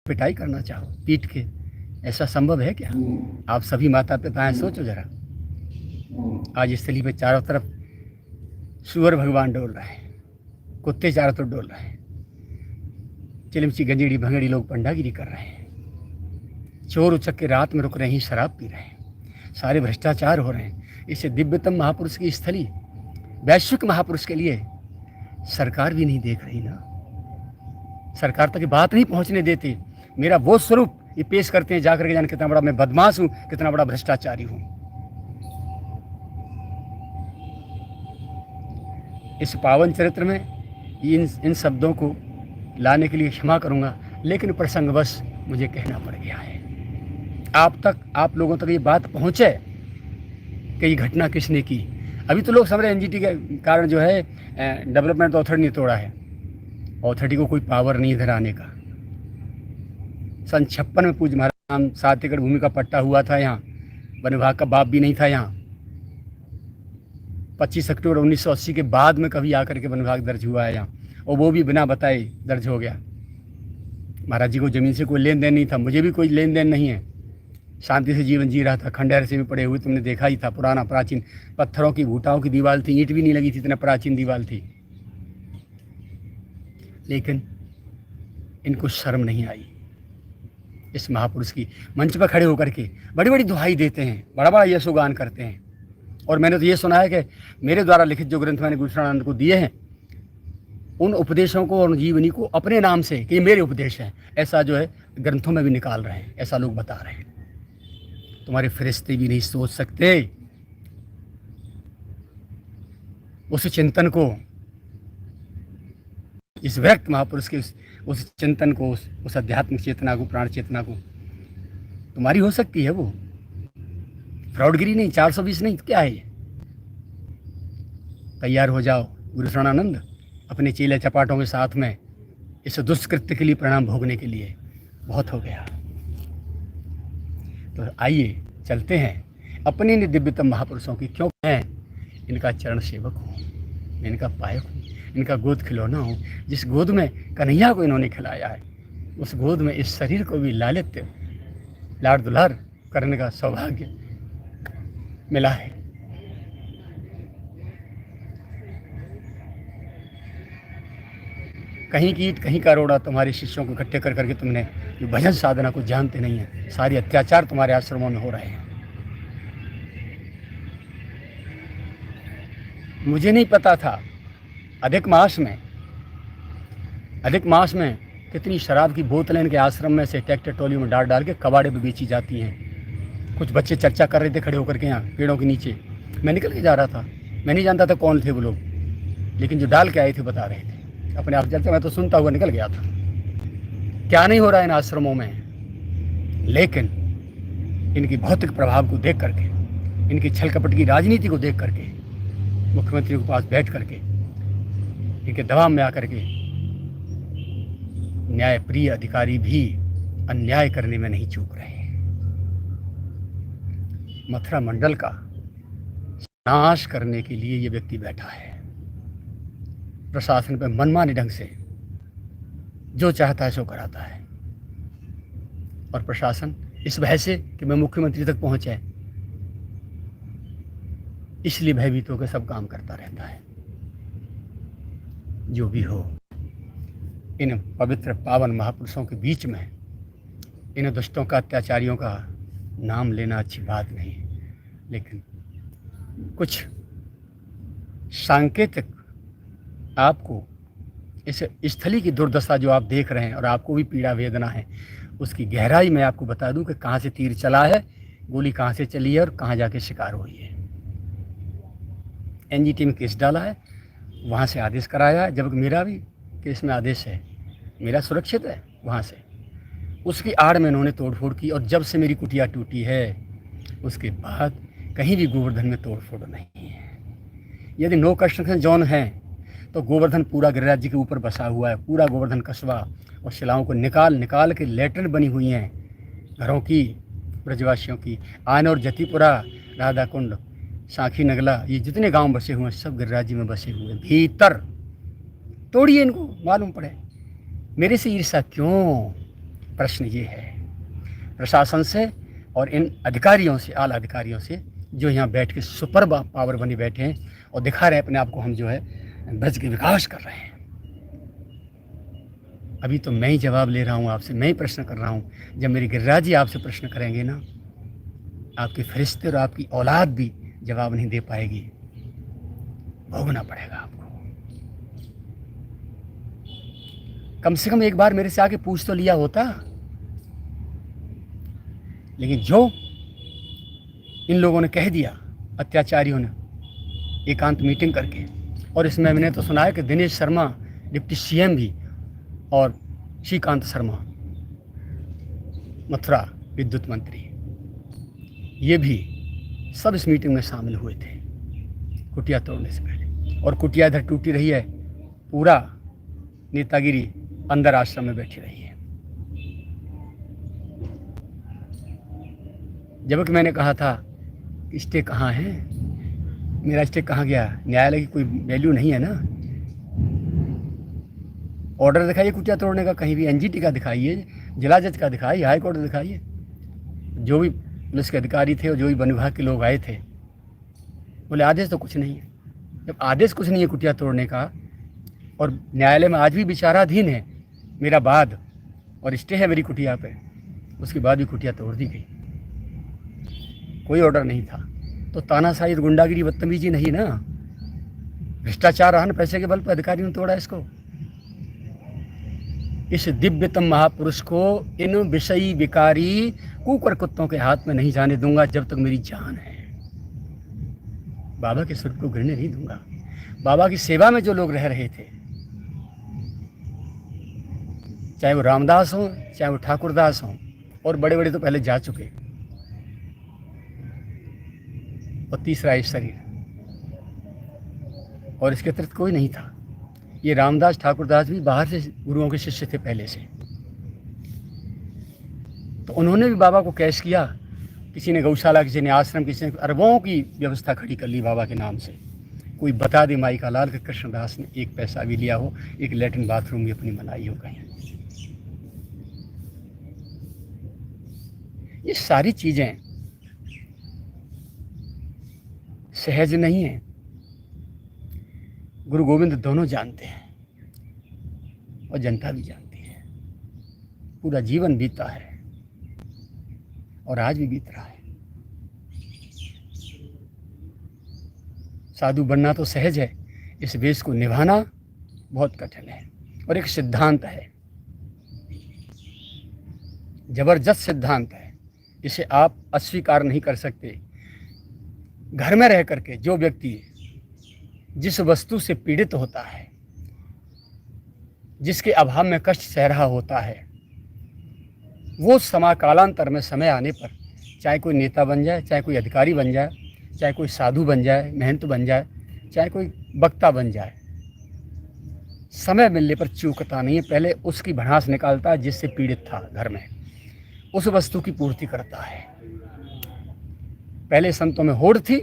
पिटाई करना चाहो पीट के, ऐसा संभव है क्या? आप सभी माता पिता हैं, सोचो जरा। आज इस स्थली पे चारों तरफ सूअर भगवान डोल रहे हैं, कुत्ते चारों तरफ डोल रहे हैं, चिलमची गंजेड़ी भंगड़ी लोग पंडागिरी कर रहे हैं, चोर उचक के रात में रुक रहे हैं, शराब पी रहे हैं, सारे भ्रष्टाचार हो रहे हैं। इसे दिव्यतम महापुरुष की स्थली, वैश्विक महापुरुष के लिए सरकार भी नहीं देख रही ना। सरकार तक बात नहीं पहुंचने देती। मेरा वो स्वरूप ये पेश करते हैं जाकर के, जान कितना बड़ा मैं बदमाश हूं, कितना बड़ा भ्रष्टाचारी हूं। इस पावन चरित्र में इन शब्दों को लाने के लिए क्षमा करूंगा, लेकिन प्रसंगवश मुझे कहना पड़ गया है। आप लोगों तक ये बात पहुंचे कि ये घटना किसने की। अभी तो लोग समझ रहे एनजीटी के कारण जो है डेवलपमेंट अथॉरिटी ने तोड़ा है। अथॉरिटी को कोई पावर नहीं इधर आने का। सन 56 में पूज्य महाराज 7 एकड़ भूमि का पट्टा हुआ था यहाँ, वन विभाग का बाप भी नहीं था यहाँ। 25 अक्टूबर 1980 के बाद में कभी आकर के वन विभाग दर्ज हुआ है यहाँ, और वो भी बिना बताए दर्ज हो गया। महाराज जी को ज़मीन से कोई लेन देन नहीं था, मुझे भी कोई लेन देन नहीं है, शांति से जीवन जी रहा था। खंडहर से भी पड़े हुए तुमने देखा ही था, पुराना प्राचीन पत्थरों की भूटाओं की दीवार थी, ईंट भी नहीं लगी थी, इतना प्राचीन दीवार थी। लेकिन इनको शर्म नहीं आई। इस महापुरुष की मंच पर खड़े होकर के बड़ी बड़ी दुहाई देते हैं, बड़ा बड़ा यशोगान करते हैं। और मैंने तो ये सुना है कि मेरे द्वारा लिखित जो ग्रंथ मैंने गुरुशरणानंद को दिए हैं, उन उपदेशों को और जीवनी को अपने नाम से कि ये मेरे उपदेश हैं, ऐसा जो है ग्रंथों में भी निकाल रहे हैं, ऐसा लोग बता रहे हैं। तुम्हारे फरिश्ते भी नहीं सोच सकते उस चिंतन को, इस व्यक्त महापुरुष के उस चिंतन को, उस आध्यात्मिक चेतना को, प्राण चेतना को। तुम्हारी हो सकती है वो, फ्रॉडगिरी नहीं, 420 नहीं, क्या है ये? तैयार हो जाओ गुरुशरणानंद अपने चेले चपाटों के साथ में इस दुष्कृत्य के लिए परिणाम भोगने के लिए। बहुत हो गया। तो आइए चलते हैं अपने दिव्यतम महापुरुषों की, क्यों मैं इनका चरण सेवक हूँ, मैं इनका पायक हूँ, इनका गोद खिलौना हूँ। जिस गोद में कन्हैया को इन्होंने खिलाया है, उस गोद में इस शरीर को भी लालित्य लाड़ दुलार करने का सौभाग्य मिला है। कहीं की ईंट कहीं का रोड़ा तुम्हारे शिष्यों को इकट्ठे कर करके तुमने जो भजन साधना को जानते नहीं है, सारे अत्याचार तुम्हारे आश्रमों में हो रहे हैं। मुझे नहीं पता था अधिक मास में कितनी शराब की बोतलें इनके आश्रम में से ट्रैक्टर ट्रॉली में डाल डाल के कबाड़े में बेची जाती हैं। कुछ बच्चे चर्चा कर रहे थे खड़े होकर के यहाँ पेड़ों के नीचे, मैं निकल के जा रहा था, मैं नहीं जानता था कौन थे वो लोग, लेकिन जो डाल के आए थे बता रहे थे अपने आप चलते। मैं तो सुनता हुआ निकल गया था। क्या नहीं हो रहा है इन आश्रमों में, लेकिन इनकी भौतिक प्रभाव को देख करके, इनकी छल कपट की राजनीति को देख करके, मुख्यमंत्री के पास बैठ करके, इनके दबाव में आकर के न्यायप्रिय अधिकारी भी अन्याय करने में नहीं चूक रहे। मथुरा मंडल का नाश करने के लिए ये व्यक्ति बैठा है। प्रशासन पर मनमाने ढंग से जो चाहता है सो कराता है, और प्रशासन इस भय से कि मैं मुख्यमंत्री तक पहुंचे, इसलिए भयभीत होकर सब काम करता रहता है। जो भी हो, इन पवित्र पावन महापुरुषों के बीच में इन दुष्टों का, अत्याचारियों का नाम लेना अच्छी बात नहीं, लेकिन कुछ सांकेतिक आपको इस स्थली की दुर्दशा जो आप देख रहे हैं और आपको भी पीड़ा वेदना है, उसकी गहराई में आपको बता दूं कि कहाँ से तीर चला है, गोली कहाँ से चली है और कहाँ जाके शिकार हुई है। एनजीटी में केस डाला है, वहाँ से आदेश कराया है, जबकि मेरा भी केस में आदेश है, मेरा सुरक्षित है वहाँ से। उसकी आड़ में इन्होंने तोड़फोड़ की, और जब से मेरी कुटिया टूटी है उसके बाद कहीं भी गोवर्धन में तोड़फोड़ नहीं है। यदि नो कंस्ट्रक्शन जोन है तो गोवर्धन पूरा गिरिराज जी के ऊपर बसा हुआ है, पूरा गोवर्धन कस्बा, और शिलाओं को निकाल निकाल के लेटर बनी हुई हैं घरों की, ब्रजवासियों की। आन और जतीपुरा, राधा कुंड, साखी नगला, ये जितने गांव बसे हुए हैं सब गिरिराज जी में बसे हुए हैं। भीतर तोड़िए इनको, मालूम पड़े। मेरे से ईर्ष्या क्यों? प्रश्न ये है प्रशासन से और इन अधिकारियों से, आला अधिकारियों से, जो यहाँ बैठ के सुपर पावर बने बैठे हैं और दिखा रहे हैं अपने आप को हम जो है ब्रज के विकास कर रहे हैं। अभी तो मैं ही जवाब ले रहा हूँ आपसे, मैं ही प्रश्न कर रहा हूँ। जब मेरे गिरिराज जी आपसे प्रश्न करेंगे ना, आपके फरिश्ते और आपकी औलाद भी जवाब नहीं दे पाएगी, भोगना पड़ेगा आपको। कम से कम एक बार मेरे से आके पूछ तो लिया होता। लेकिन जो इन लोगों ने कह दिया, अत्याचारियों ने एकांत मीटिंग करके, और इसमें मैंने तो सुना है कि दिनेश शर्मा डिप्टी सीएम भी और श्रीकांत शर्मा मथुरा विद्युत मंत्री, ये भी सब इस मीटिंग में शामिल हुए थे कुटिया तोड़ने से पहले। और कुटिया इधर टूटी रही है, पूरा नेतागिरी अंदर आश्रम में बैठी रही है। जबकि मैंने कहा था कि स्टे कहाँ है, मेरा स्टे कहाँ गया, न्यायालय की कोई वैल्यू नहीं है ना। ऑर्डर दिखाइए कुटिया तोड़ने का, कहीं भी एनजीटी का दिखाइए, जिला जज का दिखाइए, हाई कोर्ट दिखाइए। जो भी पुलिस के अधिकारी थे और जो भी वन विभाग के लोग आए थे, बोले आदेश तो कुछ नहीं है। जब आदेश कुछ नहीं है कुटिया तोड़ने का, और न्यायालय में आज भी विचाराधीन है मेरा बाद, और स्टे है मेरी कुटिया पे, उसके बाद भी कुटिया तोड़ दी गई, कोई ऑर्डर नहीं था। तो तानाशाही, गुंडागिरी, बदतमीजी नहीं ना, भ्रष्टाचार रहा ना, पैसे के बल पर अधिकारियों ने तोड़ा इसको। इस दिव्यतम महापुरुष को इन विषयी विकारी कुकर कुत्तों के हाथ में नहीं जाने दूंगा जब तक मेरी जान है। बाबा के स्वरूप को गिरने नहीं दूंगा। बाबा की सेवा में जो लोग रह रहे थे, चाहे वो रामदास हो, चाहे वो ठाकुरदास हो, और बड़े बड़े तो पहले जा चुके, और तीसरा इस शरीर, और इसके अतिरिक्त कोई नहीं था। ये रामदास ठाकुरदास भी बाहर से गुरुओं के शिष्य थे पहले से, तो उन्होंने भी बाबा को कैश किया। किसी ने गौशाला, किसी ने आश्रम, किसी ने अरबों की व्यवस्था खड़ी कर ली बाबा के नाम से। कोई बता दे माई का लाल कि कृष्णदास ने एक पैसा भी लिया हो, एक लैट्रिन बाथरूम भी अपनी बनाई हो कहीं। ये सारी चीजें सहज नहीं है। गुरु गोविंद दोनों जानते हैं और जनता भी जानती है। पूरा जीवन बीता है और आज भी बीत रहा है। साधु बनना तो सहज है, इस वेश को निभाना बहुत कठिन है। और एक सिद्धांत है, जबरदस्त सिद्धांत है, इसे आप अस्वीकार नहीं कर सकते। घर में रह करके जो व्यक्ति जिस वस्तु से पीड़ित होता है, जिसके अभाव में कष्ट सह रहा होता है, वो कालांतर में समय आने पर चाहे कोई नेता बन जाए, चाहे कोई अधिकारी बन जाए, चाहे कोई साधु बन जाए, महंत बन जाए, चाहे कोई वक्ता बन जाए, समय मिलने पर चूकता नहीं है। पहले उसकी भड़ास निकालता है जिससे पीड़ित था घर में, उस वस्तु की पूर्ति करता है। पहले संतों में होड़ थी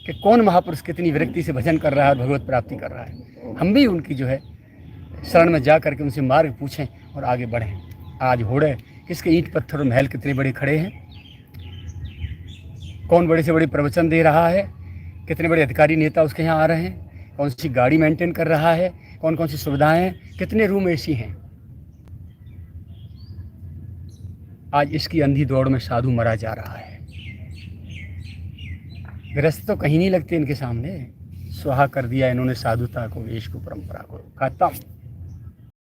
कि कौन महापुरुष कितनी विरक्ति से भजन कर रहा है और भगवत प्राप्ति कर रहा है। हम भी उनकी जो है शरण में जा करके उनसे मार्ग पूछें और आगे बढ़ें। आज होड़े किसके ईंट पत्थर और महल कितने बड़े खड़े हैं, कौन बड़े से बड़े प्रवचन दे रहा है, कितने बड़े अधिकारी नेता उसके यहाँ आ रहे हैं, कौन सी गाड़ी मेंटेन कर रहा है, कौन कौन सी सुविधाएं हैं, कितने रूम एसी हैं। आज इसकी अंधी दौड़ में साधु मरा जा रहा है। गृहस्थ तो कहीं नहीं लगते इनके सामने। स्वाहा कर दिया इन्होंने साधुता को, वेश को, परंपरा को, खत्म।